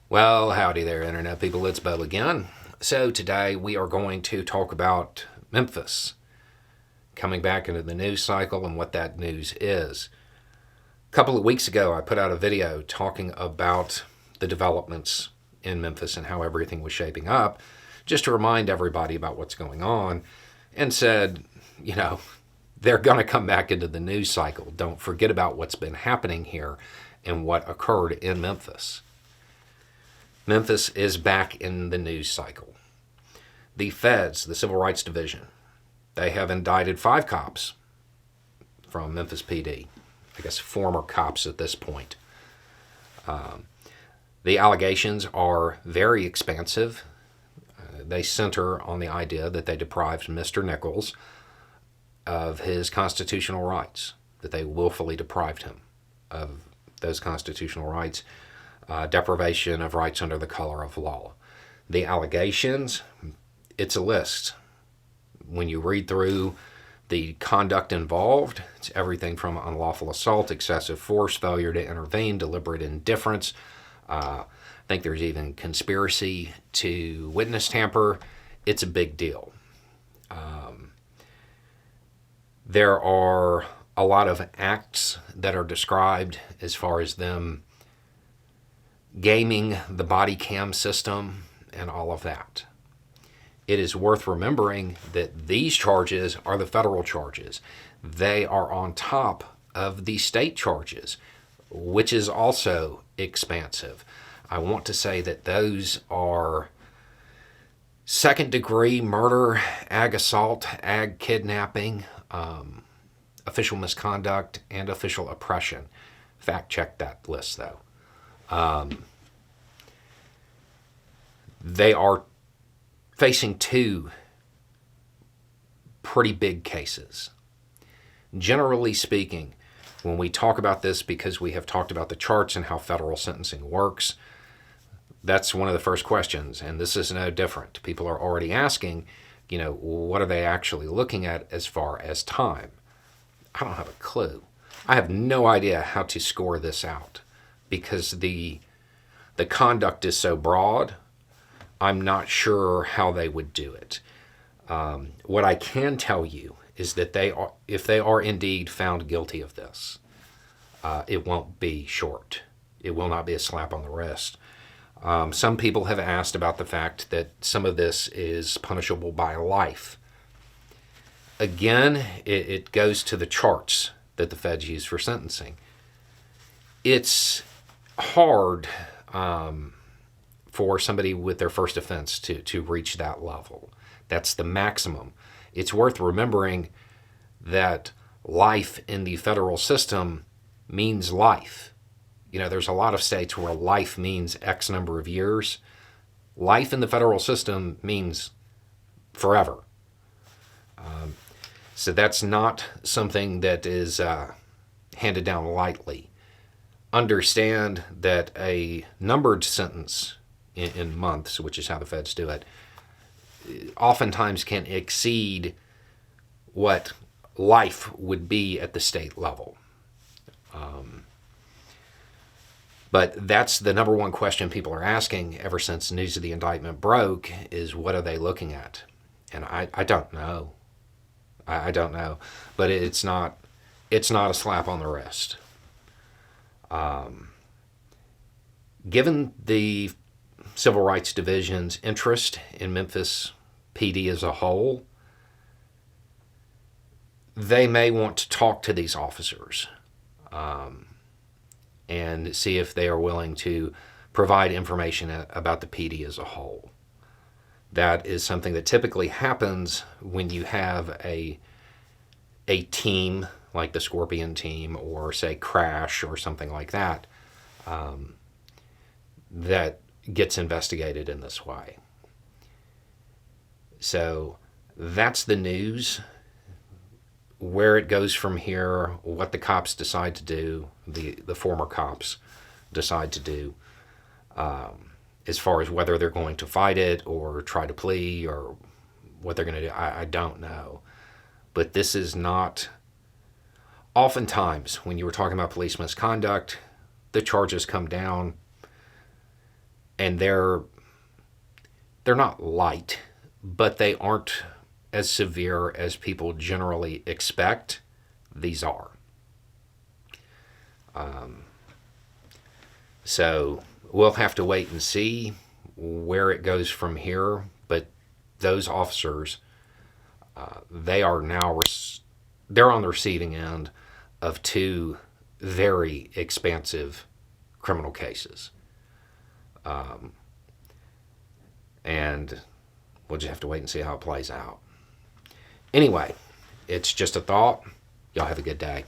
Well, howdy there, Internet people. It's Bo again. So, today we are going to talk about Memphis coming back into the news cycle and what that news is. A couple of weeks ago, I put out a video talking about the developments in Memphis and how everything was shaping up, just to remind everybody about what's going on, and said, they're going to come back into the news cycle. Don't forget about what's been happening here and what occurred in Memphis. Memphis is back in the news cycle. The feds, the Civil Rights Division, they have indicted 5 cops from Memphis PD. I guess former cops at this point. The allegations are very expansive. They center on the idea that they deprived Mr. Nichols of his constitutional rights, that they willfully deprived him of those constitutional rights. Deprivation of rights under the color of law. The allegations, it's a list. When you read through the conduct involved, it's everything from unlawful assault, excessive force, failure to intervene, deliberate indifference. I think there's even conspiracy to witness tamper. It's a big deal. There are a lot of acts that are described as far as them gaming the body cam system and all of that. It is worth remembering that these charges are the federal charges. They are on top of the state charges, which is also expansive. I want to say that those are second-degree murder, ag assault, ag kidnapping, official misconduct, and official oppression. Fact check that list, though. They are facing 2 pretty big cases. Generally speaking, when we talk about this, because we have talked about the charts and how federal sentencing works, that's one of the first questions, and this is no different. People are already asking, what are they actually looking at as far as time? I don't have a clue. I have no idea how to score this out because the conduct is so broad. I'm not sure how they would do it. What I can tell you is that if they are indeed found guilty of this, it won't be short. It will not be a slap on the wrist. Some people have asked about the fact that some of this is punishable by life. Again, it goes to the charts that the feds use for sentencing. It's hard for somebody with their first offense to reach that level. That's the maximum. It's worth remembering that life in the federal system means life. There's a lot of states where life means X number of years. Life in the federal system means forever. So that's not something that is handed down lightly. Understand that a numbered sentence in months, which is how the feds do it, oftentimes can exceed what life would be at the state level. But that's the number one question people are asking ever since news of the indictment broke is, what are they looking at? And I don't know. I don't know. But it's not a slap on the wrist. Given the Civil Rights Division's interest in Memphis PD as a whole, they may want to talk to these officers and see if they are willing to provide information about the PD as a whole. That is something that typically happens when you have a team like the Scorpion team or, say, Crash or something like that, that gets investigated in this way. So that's the news. Where it goes from here, what the cops decide to do, the former cops decide to do, as far as whether they're going to fight it or try to plea or what they're going to do, I don't know. But this is not... Oftentimes, when you were talking about police misconduct, the charges come down and they're not light, but they aren't as severe as people generally expect these are. So we'll have to wait and see where it goes from here. But those officers, they are now they're on the receiving end of two very expansive criminal cases, and we'll just have to wait and see how it plays out. Anyway, it's just a thought. Y'all have a good day.